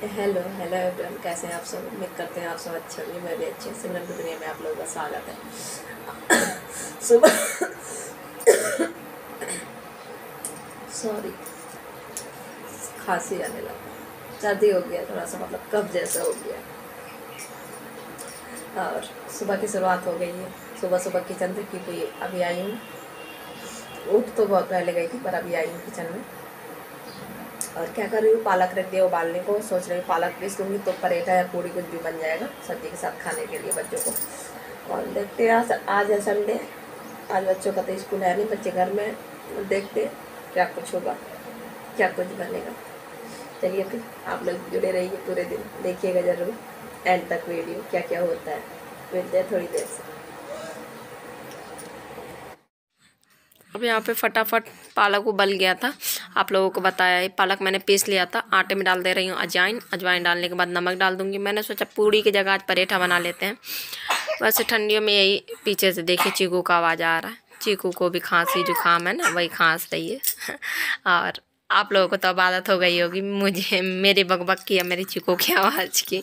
Hello hello everyone, कैसे हैं आप सब। उम्मीद करते हैं आप सब अच्छे होंगे। मैं भी अच्छी हूँ। सिमरन की दुनिया में आप लोगों का स्वागत है। सुबह सॉरी, खांसी आने लगा, सर्दी हो गया, थोड़ा सा मतलब कफ जैसा हो गया। और सुबह की शुरुआत हो गई है। सुबह सुबह किचन से की कोई अभी आई हूँ। उठ तो बहुत पहले गई थी, पर अभी आई हूँ किचन में। और क्या कर रही हूँ, पालक रख दिया उबालने को। सोच रही हूँ पालक पीस दूँगी तो पराठा या पूड़ी कुछ भी बन जाएगा सब्जी के साथ खाने के लिए बच्चों को। और देखते हैं, आज है संडे, आज बच्चों का तो स्कूल है नहीं, बच्चे घर में। देखते क्या कुछ होगा, क्या कुछ बनेगा। चलिए फिर आप लोग जुड़े रहिए, पूरे दिन देखिएगा ज़रूर एंड तक वीडियो, क्या क्या होता है। मिलते हैं थोड़ी देर से। अब यहाँ पे फटाफट पालक उबल गया था, आप लोगों को बताया है। पालक मैंने पीस लिया था, आटे में डाल दे रही हूँ अजवाइन डालने के बाद नमक डाल दूँगी। मैंने सोचा पूड़ी की जगह आज पराठा बना लेते हैं। वैसे ठंडियों में यही, पीछे से देखिए चीकू का आवाज़ आ रहा है। चीकू को भी खांसी जुकाम है ना, वही खांस रही है। और आप लोगों को तो अब आदत हो गई होगी मुझे, मेरी बकबक की या मेरी चीकू की आवाज़ की।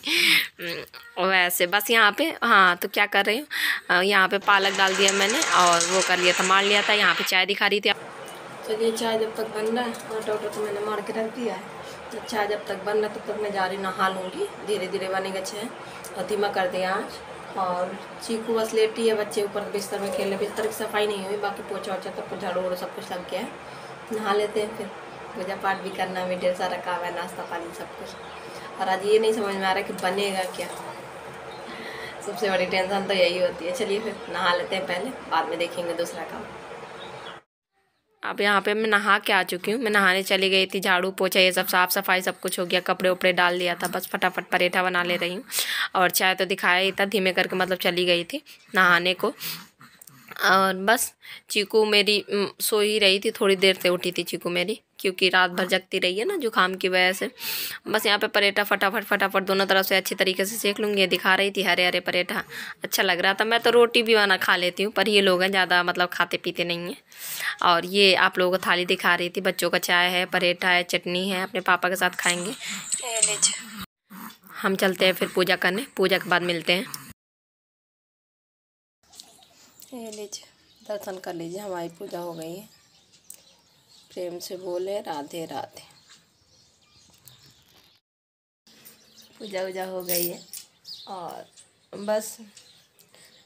वैसे बस यहाँ पे, हाँ तो क्या कर रही हूँ, यहाँ पे पालक डाल दिया मैंने और वो कर लिया था, मार लिया था। यहाँ पे चाय दिखा रही थी। चलिए चाय जब तक बन रहा है, आटा उटा तो मैंने मार के रख दिया है। तो चाय जब तक बन रहा है तब तक मैं जा रही नहा लूँगी। धीरे धीरे बनेगा चाय, और धीमा कर दिया आज। और चीकू बस लेटी है, बच्चे ऊपर बिस्तर में खेल रहे। बिस्तर की सफाई नहीं हुई, बाकी पोछा वोछा तब कुछ झाड़ू वाड़ू सब कुछ लग गया है। नहा लेते हैं, फिर पूजा पाठ भी करना, भी ढेर सारा काम है, नाश्ता पानी सब कुछ। और आज ये नहीं समझ में आ रहा कि बनेगा क्या, सबसे बड़ी टेंशन तो यही होती है। चलिए फिर नहा लेते हैं पहले, बाद में देखेंगे दूसरा काम। अब यहाँ पे मैं नहा के आ चुकी हूँ। मैं नहाने चली गई थी, झाड़ू पोछा ये सब साफ़ सफाई सब कुछ हो गया, कपड़े उपड़े डाल दिया था। बस फटाफट पराठा बना ले रही हूँ। और चाय तो दिखाया ही था, धीमे करके मतलब चली गई थी नहाने को। और बस चीकू मेरी सो ही रही थी, थोड़ी देर से उठी थी चीकू मेरी, क्योंकि रात भर जगती रही है ना जुकाम की वजह से। बस यहाँ पे पराठा फटाफट फटाफट दोनों तरफ से अच्छी तरीके से सेक लूँगी। दिखा रही थी हरे हरे पराठा, अच्छा लग रहा था। मैं तो रोटी भी बना खा लेती हूँ, पर ये लोग हैं ज़्यादा मतलब खाते पीते नहीं हैं। और ये आप लोगों को थाली दिखा रही थी, बच्चों का चाय है, पराठा है, चटनी है, अपने पापा के साथ खाएँगे। हम चलते हैं फिर पूजा करने, पूजा के बाद मिलते हैं। ये लीजिए, दर्शन कर लीजिए, हमारी पूजा हो गई है। प्रेम से बोले राधे राधे। पूजा वूजा हो गई है और बस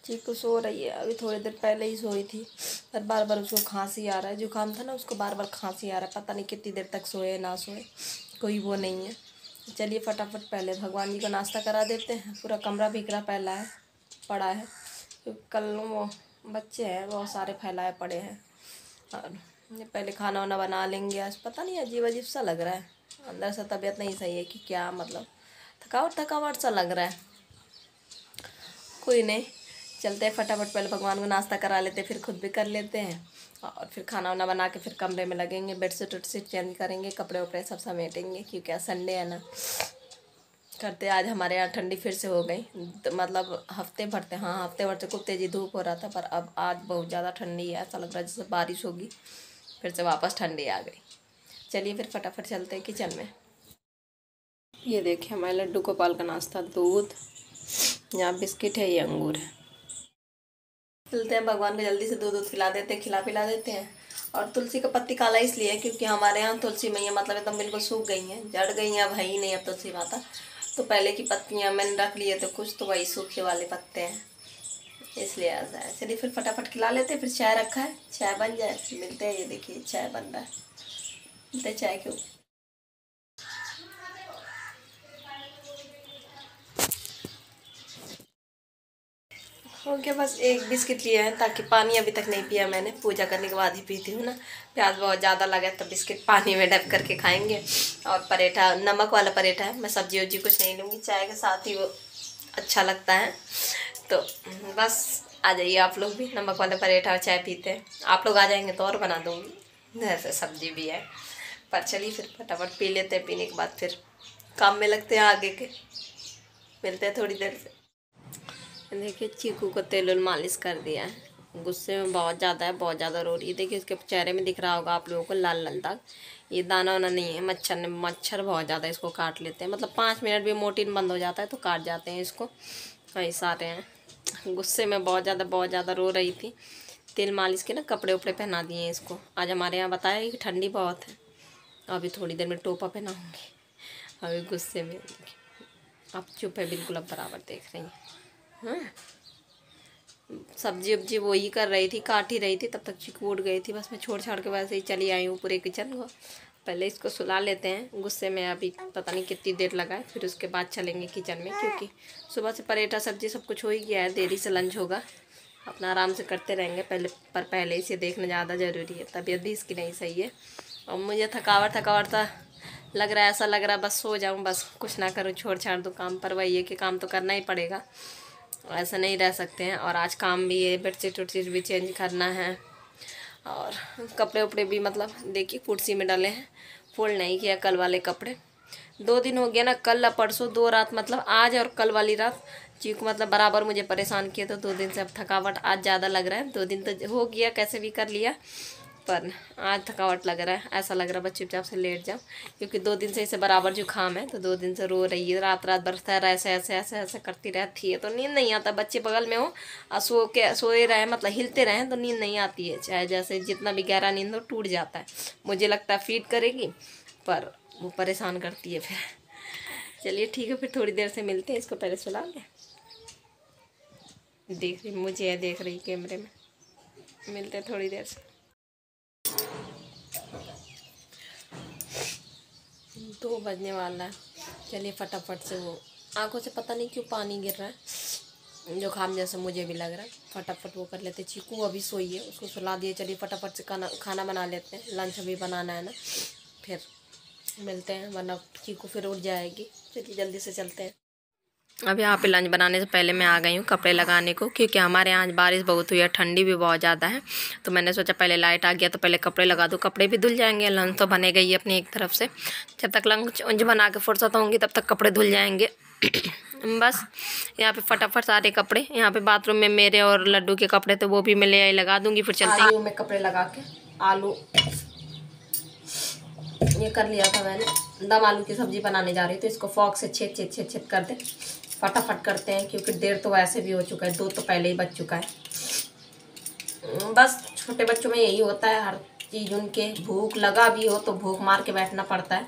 चीकू सो रही है। अभी थोड़ी देर पहले ही सोई थी, पर बार बार उसको खांसी आ रहा है। जुकाम था ना उसको, बार बार खांसी आ रहा है। पता नहीं कितनी देर तक सोए ना सोए, कोई वो नहीं है। चलिए फटाफट पहले भगवान जी को नाश्ता करा देते हैं। पूरा कमरा बिखरा पड़ा है, क्योंकि कल वो बच्चे हैं बहुत सारे फैलाए पड़े हैं। और ये पहले खाना वाना बना लेंगे। आज पता नहीं अजीब अजीब सा लग रहा है, अंदर से तबीयत नहीं सही है कि क्या, मतलब थकावट सा लग रहा है। कोई नहीं, चलते हैं फटाफट, पहले भगवान को नाश्ता करा लेते हैं, फिर खुद भी कर लेते हैं। और फिर खाना वाना बना के फिर कमरे में लगेंगे, बेडशीट वेडशीट चेंज करेंगे, कपड़े उपड़े सब समेटेंगे, क्योंकि आज संडे है ना। करते आज हमारे यहाँ ठंडी फिर से हो गई, तो मतलब हफ्ते भर से खूब तेज़ी धूप हो रहा था, पर अब आज बहुत ज़्यादा ठंडी है। ऐसा लग रहा है जैसे बारिश होगी, फिर से वापस ठंडी आ गई। चलिए फिर फटाफट चलते हैं किचन में। ये देखिए हमारे लड्डू गोपाल का नाश्ता, दूध, यहाँ बिस्किट है, ये अंगूर है। चलते हैं भगवान को जल्दी से दूध पिला देते हैं, पिला देते हैं। और तुलसी का पत्ती काला इसलिए है क्योंकि हमारे यहाँ तुलसी मैया मतलब एकदम बिल्कुल सूख गई हैं, जड़ गई हैं, अब है ही नहीं अब तुलसी माता। तो पहले की पत्तियाँ मैंने रख ली है, तो कुछ तो वही सूखे वाले पत्ते हैं, इसलिए ऐसा है। चलिए फिर फटाफट खिला लेते हैं, फिर चाय रखा है, चाय बन जाए फिर मिलते हैं। ये देखिए चाय बन रहा है, मिलते हैं चाय के ऊपर। हो गया, बस एक बिस्किट लिया है, ताकि पानी अभी तक नहीं पिया मैंने, पूजा करने के बाद ही पीती हूँ ना। प्याज बहुत ज़्यादा लगा तो बिस्किट पानी में डब करके खाएंगे। और पराठा, नमक वाला पराठा है, मैं सब्जी वब्जी कुछ नहीं लूँगी, चाय के साथ ही वो अच्छा लगता है। तो बस आ जाइए आप लोग भी, नमक वाला पराठा और चाय पीते हैं। आप लोग आ जाएंगे तो और बना दूँगी, जैसे सब्जी भी है। पर चलिए फिर फटाफट पी लेते हैं, पीने के बाद फिर काम में लगते हैं आगे के। मिलते हैं थोड़ी देर से। देखिए चीकू को तेल उल मालिश कर दिया है, गुस्से में बहुत ज़्यादा है, बहुत ज़्यादा रो रही है। देखिए इसके चेहरे में दिख रहा होगा आप लोगों को लाल लाल दाग। ये दाना वाना नहीं है, मच्छर बहुत ज़्यादा इसको काट लेते हैं। मतलब 5 मिनट भी मोर्टीन बंद हो जाता है तो काट जाते हैं इसको, कई सारे हैं। गुस्से में बहुत ज़्यादा रो रही थी। तेल मालिश के ना कपड़े उपड़े पहना दिए इसको। आज हमारे यहाँ बताया कि ठंडी बहुत है, अभी थोड़ी देर में टोपा पहनाऊँगी। अभी गुस्से में अब चुप है बिल्कुल, अब बराबर देख रही हैं। हाँ, सब्जी वब्जी वही कर रही थी, काट ही रही थी, तब तक चीकू उठ गई थी। बस मैं छोड़ छाड़ के वैसे ही चली आई हूँ पूरे किचन को। पहले इसको सुला लेते हैं गुस्से में, अभी पता नहीं कितनी देर लगाए, फिर उसके बाद चलेंगे किचन में, क्योंकि सुबह से पराठा सब्जी सब कुछ हो ही गया है। देरी से लंच होगा, अपना आराम से करते रहेंगे। पहले इसे देखना ज़्यादा ज़रूरी है, तबीयत भी इसकी नहीं सही है। और मुझे थकावट सा लग रहा है, ऐसा लग रहा है बस सो जाऊँ, बस कुछ ना करूँ, छोड़ छाड़ दूँ काम। पर वही है कि काम तो करना ही पड़ेगा, ऐसा नहीं रह सकते हैं। और आज काम भी है, बेडशीट वेडशीट भी चेंज करना है, और कपड़े उपड़े भी मतलब देखिए कुर्सी में डाले हैं, फोल्ड नहीं किया कल वाले कपड़े। 2 दिन हो गया ना, कल परसों 2 रात, मतलब आज और कल वाली रात चीकू मतलब बराबर मुझे परेशान किया। तो 2 दिन से अब थकावट आज ज़्यादा लग रहा है। 2 दिन तो हो गया, कैसे भी कर लिया, पर आज थकावट लग रहा है। ऐसा लग रहा है बस चुपचाप से लेट जाऊँ, क्योंकि 2 दिन से इसे बराबर जुकाम है। तो 2 दिन से रो रही है, रात भर सर ऐसे करती रहती है। तो नींद नहीं आता, बच्चे बगल में हो और सोए रहे, मतलब हिलते रहें तो नींद नहीं आती है। चाहे जैसे जितना भी गहरा नींद हो, टूट जाता है। मुझे लगता है फीड करेगी, पर वो परेशान करती है फिर। चलिए ठीक है, फिर थोड़ी देर से मिलते हैं। इसको पहले सुला लें। देख रही मुझे, देख रही कैमरे में। मिलते हैं थोड़ी देर से। 2 बजने वाला है। चलिए फटाफट से, वो आंखों से पता नहीं क्यों पानी गिर रहा है, जुकाम जैसा मुझे भी लग रहा है। फटाफट वो कर लेते। चीकू अभी सोई है, उसको सुला दिए। चलिए फटाफट से खाना बना लेते हैं, लंच अभी बनाना है ना, फिर मिलते हैं, वरना चीकू फिर उठ जाएगी। चलिए जल्दी से चलते हैं। अब यहाँ पे लंच बनाने से पहले मैं आ गई हूँ कपड़े लगाने को, क्योंकि हमारे यहाँ आज बारिश बहुत हुई है, ठंडी भी बहुत ज़्यादा है। तो मैंने सोचा पहले लाइट आ गया तो पहले कपड़े लगा दूँ, कपड़े भी धुल जाएंगे। लंच तो बने गई है अपनी एक तरफ से, जब तक लंच उंज बना के फुर्सत होंगी तब तक कपड़े धुल जाएंगे। बस यहाँ पे फटाफट सारे कपड़े, यहाँ पे बाथरूम में मेरे और लड्डू के कपड़े थे, वो भी मैं ले आई, लगा दूँगी। फिर चलती हूँ मैं कपड़े लगा के। आलू ये कर लिया था मैंने, दम आलू की सब्ज़ी बनाने जा रही, तो इसको फॉक से छेद कर दे। फटाफट करते हैं, क्योंकि देर तो वैसे भी हो चुका है, 2 तो पहले ही बज चुका है। बस छोटे बच्चों में यही होता है, हर चीज़ उनके भूख लगा भी हो तो भूख मार के बैठना पड़ता है,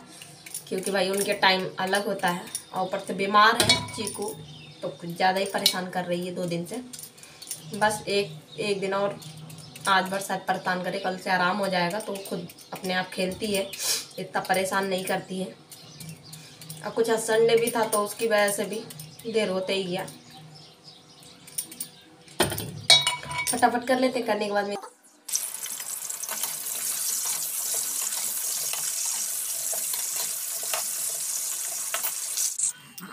क्योंकि भाई उनके टाइम अलग होता है। और ऊपर से बीमार है चीकू, तो कुछ ज़्यादा ही परेशान कर रही है 2 दिन से। बस एक दिन और आज भर शायद परेशान करे, कल से आराम हो जाएगा तो खुद अपने आप खेलती है, इतना परेशान नहीं करती है। और कुछ संडे भी था तो उसकी वजह से भी देर होते ही गया। फटाफट कर लेते, करने के बाद में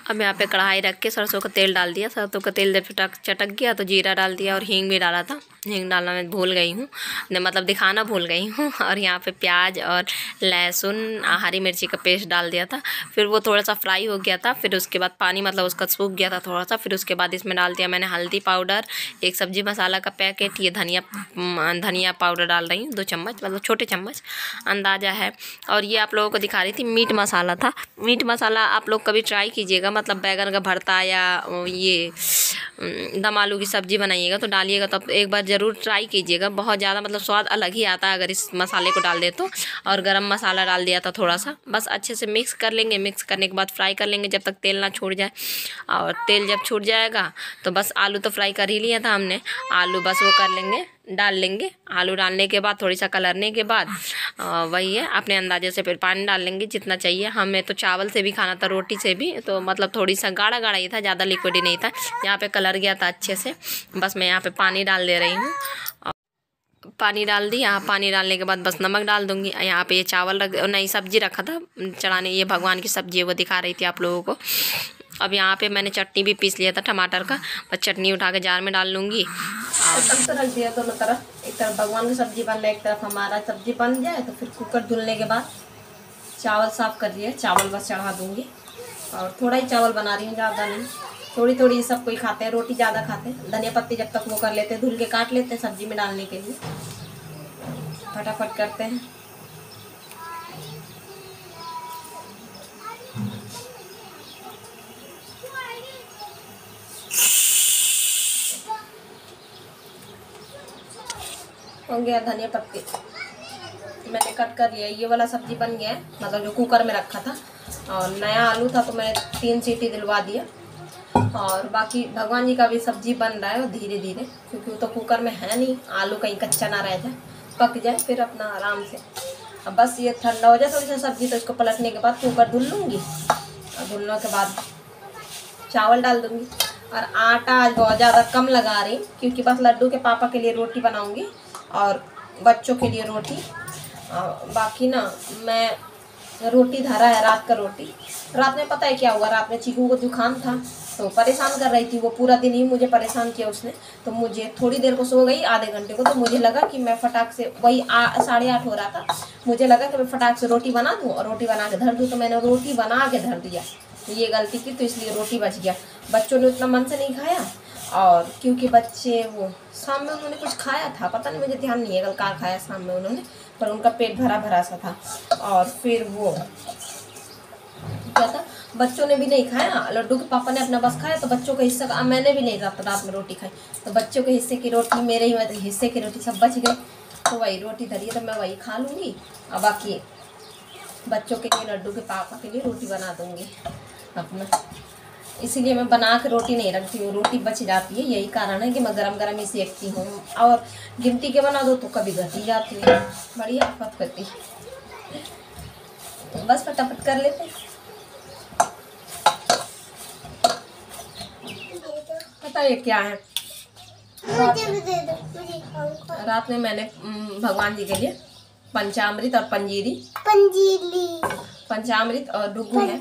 अब यहाँ पे कढ़ाई रख के सरसों का तेल डाल दिया। सरसों का तेल जब चटक गया तो जीरा डाल दिया, और हींग भी डाला था। हींग डालना मैं भूल गई हूँ, मतलब दिखाना भूल गई हूँ। और यहाँ पे प्याज और लहसुन हरी मिर्ची का पेस्ट डाल दिया था। फिर वो थोड़ा सा फ्राई हो गया था, फिर उसके बाद पानी मतलब उसका सूख गया था थोड़ा सा। फिर उसके बाद इसमें डाल दिया मैंने हल्दी पाउडर, एक सब्जी मसाला का पैकेट, ये धनिया पाउडर डाल रही हूँ 2 चम्मच, मतलब छोटे चम्मच अंदाज़ा है। और ये आप लोगों को दिखा रही थी मीट मसाला था। मीट मसाला आप लोग कभी ट्राई कीजिएगा, मतलब बैगन का भरता या ये दम आलू की सब्ज़ी बनाइएगा तो डालिएगा, तब एक बार ज़रूर ट्राई कीजिएगा। बहुत ज़्यादा मतलब स्वाद अलग ही आता है अगर इस मसाले को डाल दे तो। और गरम मसाला डाल दिया था थोड़ा सा। बस अच्छे से मिक्स कर लेंगे, मिक्स करने के बाद फ्राई कर लेंगे जब तक तेल ना छूट जाए। और तेल जब छूट जाएगा तो बस आलू तो फ्राई कर ही लिया था हमने, आलू बस वो कर लेंगे, डाल लेंगे। आलू डालने के बाद थोड़ी सा कलरने के बाद वही है, अपने अंदाजे से फिर पानी डाल लेंगे जितना चाहिए। हमें तो चावल से भी खाना था, रोटी से भी, तो मतलब थोड़ी सा गाढ़ा गाढ़ा ही था, ज़्यादा लिक्विड ही नहीं था। यहाँ पे कलर गया था अच्छे से। बस मैं यहाँ पे पानी डाल दे रही हूँ। पानी डाल दी। यहाँ पानी डालने के बाद बस नमक डाल दूँगी। यहाँ पे ये चावल नहीं सब्जी रखा था चढ़ाने, ये भगवान की सब्जी है वो दिखा रही थी आप लोगों को। अब यहाँ पे मैंने चटनी भी पीस लिया था टमाटर का, बस चटनी उठा के जार में डाल लूँगी। तब तो रख दिया दोनों तरफ, एक तरफ भगवान की सब्जी बन रहा है, एक तरफ हमारा सब्जी बन जाए तो फिर कुकर धुलने के बाद चावल साफ़ कर दिए, चावल बस चढ़ा दूँगी। और थोड़ा ही चावल बना रही हूँ, ज़्यादा नहीं। थोड़ी थोड़ी सब कोई खाते हैं, रोटी ज़्यादा खाते हैं। धनिया पत्ती जब तक वो कर लेते हैं, धुल के काट लेते हैं सब्जी में डालने के लिए, फटाफट करते हैं। हो गया धनिया पत्ती मैंने कट कर लिया। ये वाला सब्जी बन गया है, मतलब जो कुकर में रखा था। और नया आलू था तो मैंने 3 सीटी दिलवा दिया। और बाकी भगवान जी का भी सब्जी बन रहा है और धीरे धीरे, क्योंकि वो तो कुकर में है नहीं, आलू कहीं कच्चा ना रह जाए, पक जाए फिर अपना आराम से। अब बस ये ठंडा हो जाए थोड़ी सी सब्जी, तो इसको पलटने के बाद कुकर धुल लूँगी और धुलने के बाद चावल डाल दूँगी। और आटा आज बहुत ज़्यादा कम लगा रही, क्योंकि बस लड्डू के पापा के लिए रोटी बनाऊँगी और बच्चों के लिए रोटी। बाकी ना मैं रोटी धरा है, रात का रोटी। रात में पता है क्या हुआ, रात में चीकू को जुकाम था तो परेशान कर रही थी वो, पूरा दिन ही मुझे परेशान किया उसने। तो मुझे थोड़ी देर को सो गई, आधे घंटे को, तो मुझे लगा कि मैं फटाक से, वही 8:30 हो रहा था, मुझे लगा कि मैं फटाक से रोटी बना दूँ और रोटी बना के धर दूँ। तो मैंने रोटी बना के धर दिया, ये गलती की, तो इसलिए रोटी बच गया। बच्चों ने उतना मन से नहीं खाया, और क्योंकि बच्चे वो शाम में उन्होंने कुछ खाया था, पता नहीं, मुझे ध्यान नहीं है कल कहाँ खाया शाम में उन्होंने, पर उनका पेट भरा भरा सा था। और फिर वो क्या था, बच्चों ने भी नहीं खाया, लड्डू के पापा ने अपना बस खाया, तो बच्चों का हिस्सा मैंने भी नहीं रात में रोटी खाई, तो बच्चों के हिस्से की रोटी, मेरे ही हिस्से की रोटी सब बच गई। तो वही रोटी धरी है, तो मैं वही खा लूँगी और बाकी बच्चों के लिए, लड्डू के पापा के लिए रोटी बना दूँगी अपना। इसीलिए मैं बना के रोटी नहीं रखती हूँ, रोटी बच जाती है, यही कारण है कि मैं गरम गरम ही सेकती हूँ। और गिनती के बना दो तो कभी घटी जाती है, बड़ी आफत करती है। बस फटाफट कर लेते। पता है क्या है, रात में मैंने भगवान जी के लिए पंचामृत और पंचामृत और डुगू है,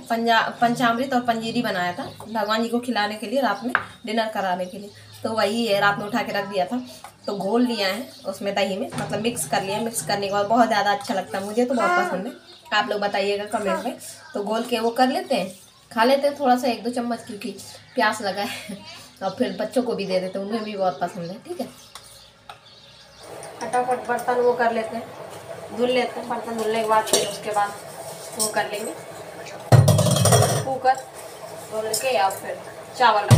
पंचामृत और पंजीरी बनाया था भगवान जी को खिलाने के लिए, रात में डिनर कराने के लिए। तो वही है, रात में उठा के रख दिया था, तो घोल लिया है उसमें दही में, मतलब मिक्स कर लिया। मिक्स करने के बाद बहुत ज़्यादा अच्छा लगता है, मुझे तो बहुत पसंद है, आप लोग बताइएगा कमेंट में। तो घोल के वो कर लेते हैं, खा लेते हैं थोड़ा सा 1-2 चम्मच, क्योंकि प्यास लगा है। और फिर बच्चों को भी दे देते हैं, उन्हें भी बहुत पसंद है। ठीक है, फटाफट बर्तन वो कर लेते हैं, धुल लेते हैं। बर्तन धुलने के बाद फिर उसके बाद वो कर लेंगे कुकर धुल के, या फिर चावल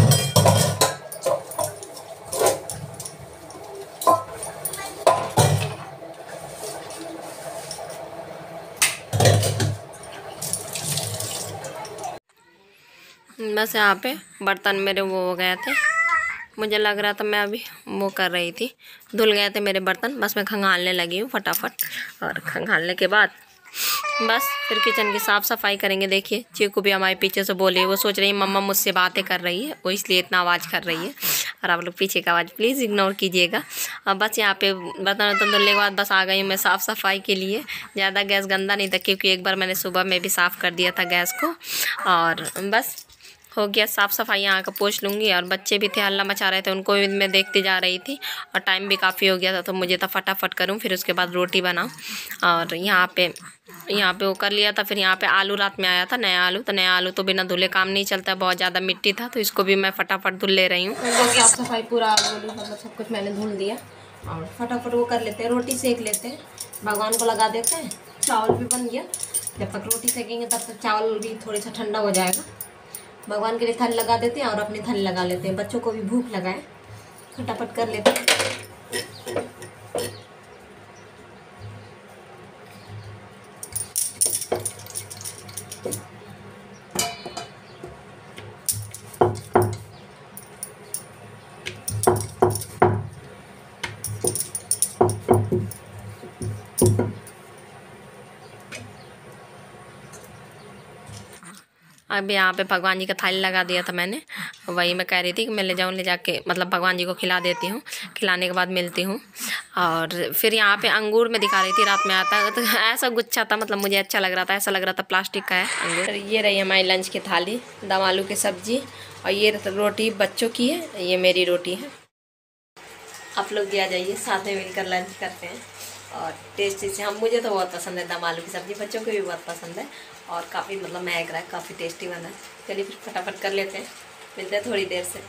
बस यहाँ पे बर्तन मेरे वो हो गए थे, मुझे लग रहा था मैं अभी वो कर रही थी, धुल गए थे मेरे बर्तन। बस मैं खंगालने लगी हूँ फटाफट, और खंगालने के बाद बस फिर किचन की साफ़ सफाई करेंगे। देखिए चीकू भी हमारे पीछे से बोली, वो सोच रही है मम्मा मुझसे बातें कर रही है, वो इसलिए इतना आवाज़ कर रही है, और आप लोग पीछे का आवाज़ प्लीज़ इग्नोर कीजिएगा। अब बस यहाँ पे बर्तन वर्तन धुलने के बाद बस आ गई हूँ मैं साफ़ सफाई के लिए। ज़्यादा गैस गंदा नहीं था, क्योंकि एक बार मैंने सुबह में भी साफ़ कर दिया था गैस को, और बस हो गया साफ़ सफाई। यहाँ का पोंछ लूँगी। और बच्चे भी थे, हल्ला मचा रहे थे, उनको भी मैं देखती जा रही थी, और टाइम भी काफ़ी हो गया था, तो मुझे तो फटाफट करूँ, फिर उसके बाद रोटी बनाऊँ। और यहाँ पे वो कर लिया था। फिर यहाँ पे आलू रात में आया था, नया आलू, तो नया आलू तो बिना धुले काम नहीं चलता, बहुत ज़्यादा मिट्टी था, तो इसको भी मैं फटाफट धुल ले रही हूँ। साफ़ सफाई पूरा आलू मतलब सब कुछ मैंने धुल दिया, और फटाफट वो कर लेते हैं, रोटी सेक लेते हैं, भगवान को लगा देते हैं। चावल भी बन गया, जब तक रोटी सेकेंगे तब तक चावल भी थोड़ा सा ठंडा हो जाएगा। भगवान के लिए थाली लगा देते हैं और अपनी थाली लगा लेते हैं, बच्चों को भी भूख लगाए, फटाफट कर लेते हैं। अब यहाँ पे भगवान जी का थाली लगा दिया था मैंने, वही मैं कह रही थी कि मैं ले जाऊँ, ले जाके मतलब भगवान जी को खिला देती हूँ, खिलाने के बाद मिलती हूँ। और फिर यहाँ पे अंगूर में दिखा रही थी, रात में आता है तो ऐसा गुच्छा था, मतलब मुझे अच्छा लग रहा था, ऐसा लग रहा था प्लास्टिक का है अंगूर। ये रही हमारी लंच की थाली, दम आलू की सब्जी, और ये रोटी बच्चों की है, ये मेरी रोटी है। आप लोग भी आ जाइए, साथ में मिलकर लंच करते हैं। और टेस्टी से मुझे तो बहुत पसंद है दम आलू की सब्ज़ी, बच्चों को भी बहुत पसंद है, और काफ़ी मतलब महक रहा है, काफ़ी टेस्टी बना है। चलिए फिर फटाफट कर लेते हैं। मिलते हैं थोड़ी देर से।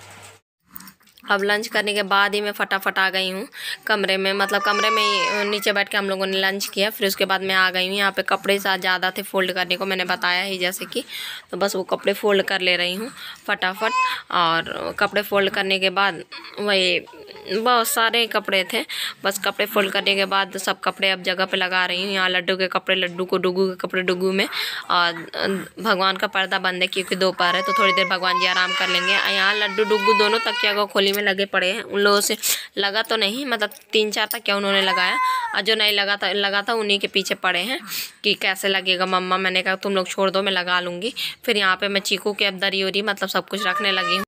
अब लंच करने के बाद ही मैं फटाफट आ गई हूँ कमरे में, मतलब कमरे में ही नीचे बैठ के हम लोगों ने लंच किया। फिर उसके बाद मैं आ गई हूँ। यहाँ पे कपड़े ज़्यादा थे फोल्ड करने को, मैंने बताया ही जैसे कि, तो बस वो कपड़े फोल्ड कर ले रही हूँ फटाफट। और कपड़े फोल्ड करने के बाद वही बहुत सारे कपड़े थे, बस कपड़े फोल्ड करने के बाद सब कपड़े अब जगह पे लगा रही हूँ। यहाँ लड्डू के कपड़े लड्डू को, डुगू के कपड़े डुगू में, और भगवान का पर्दा बंद है क्योंकि दोपहर है तो थोड़ी देर भगवान जी आराम कर लेंगे। यहाँ लड्डू डुगू दोनों तकिया को खोली में लगे पड़े हैं। उन लोगों से लगा तो नहीं, मतलब 3-4 तकिया उन्होंने लगाया, और जो नहीं लगा था उन्हीं के पीछे पड़े हैं कि कैसे लगेगा मम्मा। मैंने कहा तुम लोग छोड़ दो, मैं लगा लूँगी। फिर यहाँ पे मैं चीकू के अब दरी उरी मतलब सब कुछ रखने लगी हूँ।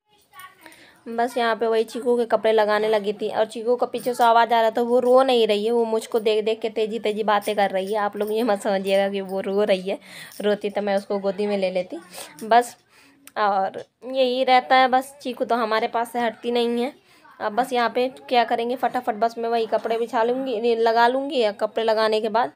बस यहाँ पे वही चीकू के कपड़े लगाने लगी थी, और चीकू का पीछे से आवाज़ आ रहा था। वो रो नहीं रही है, वो मुझको देख देख के तेजी तेजी बातें कर रही है। आप लोग ये मत समझिएगा कि वो रो रही है, रोती तो मैं उसको गोदी में ले लेती बस। और यही रहता है बस, चीकू तो हमारे पास से हटती नहीं है। अब बस यहाँ पे क्या करेंगे, फटाफट बस मैं वही कपड़े बिछा लूँगी, लगा लूँगी। या कपड़े लगाने के बाद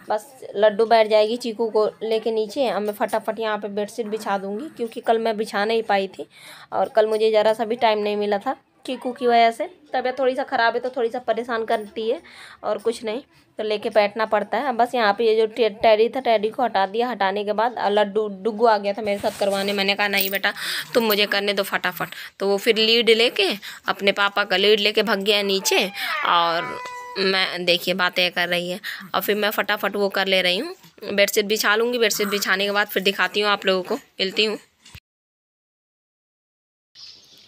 बस लड्डू बैठ जाएगी चीकू को लेके नीचे। अब मैं फटाफट यहाँ पे बेडशीट बिछा दूँगी, क्योंकि कल मैं बिछा नहीं पाई थी, और कल मुझे ज़रा सा भी टाइम नहीं मिला था चीकू की वजह से। तबीयत थोड़ी सा ख़राब है तो थोड़ी सा परेशान करती है, और कुछ नहीं, तो लेके बैठना पड़ता है। बस यहाँ पे ये जो टैडी था, टैडी को हटा दिया। हटाने के बाद लड्डू डुगू आ गया था मेरे साथ करवाने। मैंने कहा नहीं बेटा तुम मुझे करने दो फटाफट, तो वो फिर लीड लेके, अपने पापा का लीड लेके भाग गया नीचे। और मैं देखिए बातें कर रही है, और फिर मैं फटाफट वो कर ले रही हूँ, बेडशीट बिछा लूँगी। बेडशीट बिछाने के बाद फिर दिखाती हूँ आप लोगों को, मिलती हूँ।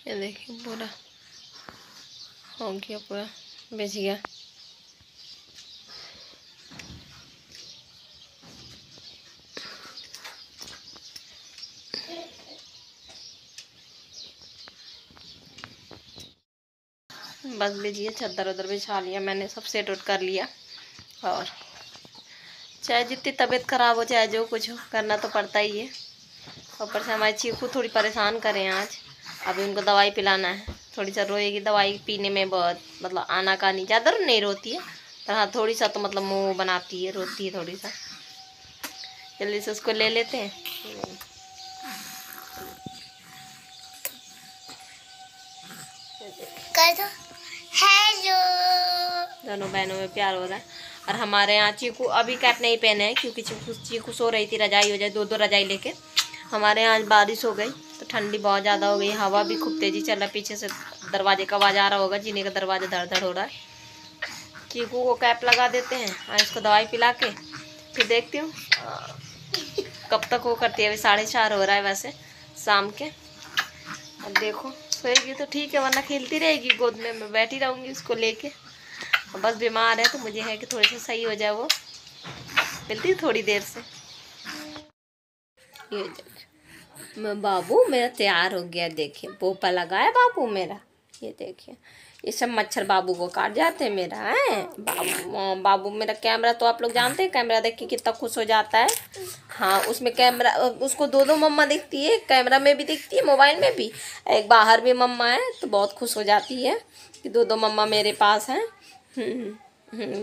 ये देखिए पूरा हो गया, पूरा बिछ गया। बस बिछिए, चद्दर उधर बिछा लिया मैंने, सब सेट उट कर लिया। और चाहे जितनी तबीयत ख़राब हो, चाहे जो कुछ हो, करना तो पड़ता ही है। ऊपर से हमारी चीकू थोड़ी परेशान करें आज। अभी उनको दवाई पिलाना है, थोड़ी सा रोएगी। दवाई पीने में बहुत मतलब आनाकानी, ज़्यादा नहीं रोती है, पर हाँ थोड़ी सा तो मतलब मुँह बनाती है, रोती है थोड़ी सा। जल्दी से उसको ले लेते हैं। हेलो, दोनों बहनों में प्यार हो रहा है। और हमारे यहाँ चीकू अभी कैप नहीं पहने हैं, क्योंकि चीकू सो रही थी रजाई हो जाए, 2 रजाई लेके। हमारे यहाँ आज बारिश हो गई तो ठंडी बहुत ज़्यादा हो गई, हवा भी खूब तेज़ी चल रहा है। पीछे से दरवाजे का आवाज़ आ रहा होगा, जीने का दरवाजा धड़ धड़ हो रहा है। चीकू को कैप लगा देते हैं और इसको दवाई पिला के फिर देखती हूँ कब तक वो करती है। अभी 4:30 हो रहा है वैसे शाम के। अब देखो सोएगी तो ठीक है, वरना खेलती रहेगी गोद में, मैं बैठी रहूँगी उसको लेके। बस बीमार है तो मुझे है कि थोड़ी सी सही हो जाए वो। मिलती है थोड़ी देर से। ये मैं बाबू मेरा तैयार हो गया, देखिए पोपा लगाया बाबू मेरा। ये देखिए ये सब मच्छर बाबू को काट जाते हैं मेरा है। बाबू मेरा कैमरा तो आप लोग जानते हैं, कैमरा देख के कितना खुश हो जाता है। हाँ उसमें कैमरा, उसको 2 मम्मा दिखती है, कैमरा में भी दिखती है, मोबाइल में भी। एक बाहर भी मम्मा है तो बहुत खुश हो जाती है कि 2 मम्मा मेरे पास हैं।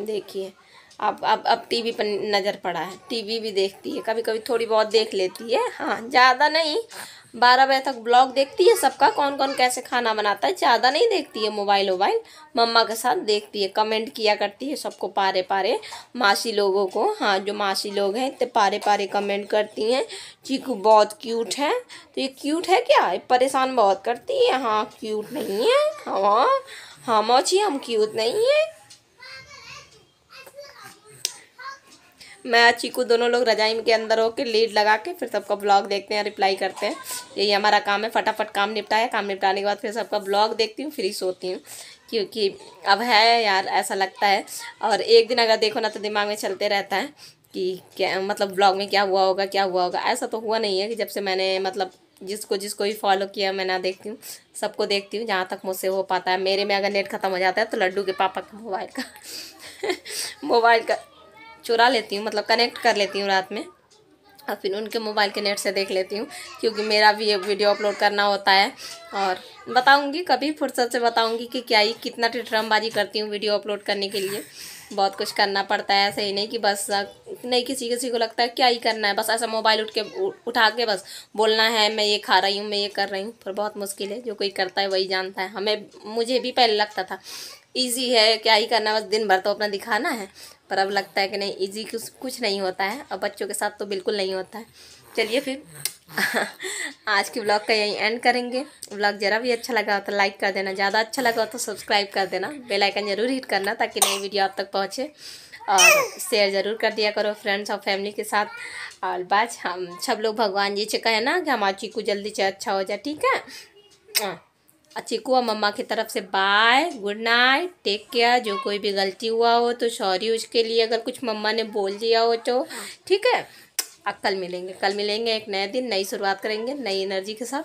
देखिए अब टीवी पर नज़र पड़ा है, टीवी भी देखती है, कभी कभी थोड़ी बहुत देख लेती है। हाँ ज़्यादा नहीं, 12 बजे तक ब्लॉग देखती है सबका, कौन कौन कैसे खाना बनाता है। ज़्यादा नहीं देखती है, मोबाइल मम्मा के साथ देखती है, कमेंट किया करती है सबको पारे पारे, मासी लोगों को। हाँ जो मासी लोग हैं इतने पारे पारे कमेंट करती हैं, चीकू बहुत क्यूट है। तो ये क्यूट है क्या, परेशान बहुत करती है। हाँ क्यूट नहीं है, हाँ मौची हम क्यूट नहीं है। मैं चीकू दोनों लोग रजाई के अंदर होकर लीड लगा के फिर सबका ब्लॉग देखते हैं, रिप्लाई करते हैं। यही हमारा काम है, फटाफट काम निपटाया। काम निपटाने के बाद फिर सबका ब्लॉग देखती हूँ, फिर ही सोती हूँ, क्योंकि अब है यार ऐसा लगता है। और एक दिन अगर देखो ना तो दिमाग में चलते रहता है कि क्या मतलब ब्लॉग में क्या हुआ होगा, क्या हुआ होगा। ऐसा तो हुआ नहीं है कि जब से मैंने मतलब जिसको भी फॉलो किया मैं ना देखती हूँ, सबको देखती हूँ जहाँ तक मुझसे हो पाता है। मेरे में अगर नेट ख़त्म हो जाता है तो लड्डू के पापा के मोबाइल का चुरा लेती हूँ, मतलब कनेक्ट कर लेती हूँ रात में, और फिर उनके मोबाइल के नेट से देख लेती हूँ, क्योंकि मेरा भी ये वीडियो अपलोड करना होता है। और बताऊँगी कभी फुर्सत से बताऊँगी कि क्या ही कितना ड्रामेबाजी करती हूँ वीडियो अपलोड करने के लिए। बहुत कुछ करना पड़ता है, ऐसे ही नहीं कि बस नहीं, किसी किसी को लगता है क्या ही करना है, बस ऐसा मोबाइल उठा के बस बोलना है मैं ये खा रही हूँ, मैं ये कर रही हूँ। पर बहुत मुश्किल है, जो कोई करता है वही जानता है। मुझे भी पहले लगता था ईजी है, क्या ही करना, बस दिन भर तो अपना दिखाना है। पर अब लगता है कि नहीं, ईजी कुछ नहीं होता है, और बच्चों के साथ तो बिल्कुल नहीं होता है। चलिए फिर आज की ब्लॉग का यहीं एंड करेंगे। ब्लॉग ज़रा भी अच्छा लगा हो तो लाइक कर देना, ज़्यादा अच्छा लगा हो तो सब्सक्राइब कर देना, बेल आइकन ज़रूर हिट करना ताकि नई वीडियो आप तक पहुँचे, और शेयर ज़रूर कर दिया करो फ्रेंड्स और फैमिली के साथ। और बस हम सब लोग भगवान जी से कहे ना कि हमारा चीकू जल्दी से अच्छा हो जाए, ठीक है। चीकू और मम्मा की तरफ से bye, good night, take care. जो कोई भी गलती हुआ हो तो सॉरी उसके लिए, अगर कुछ मम्मा ने बोल दिया हो तो, ठीक है। अब कल मिलेंगे एक नए दिन, नई शुरुआत करेंगे नई एनर्जी के साथ।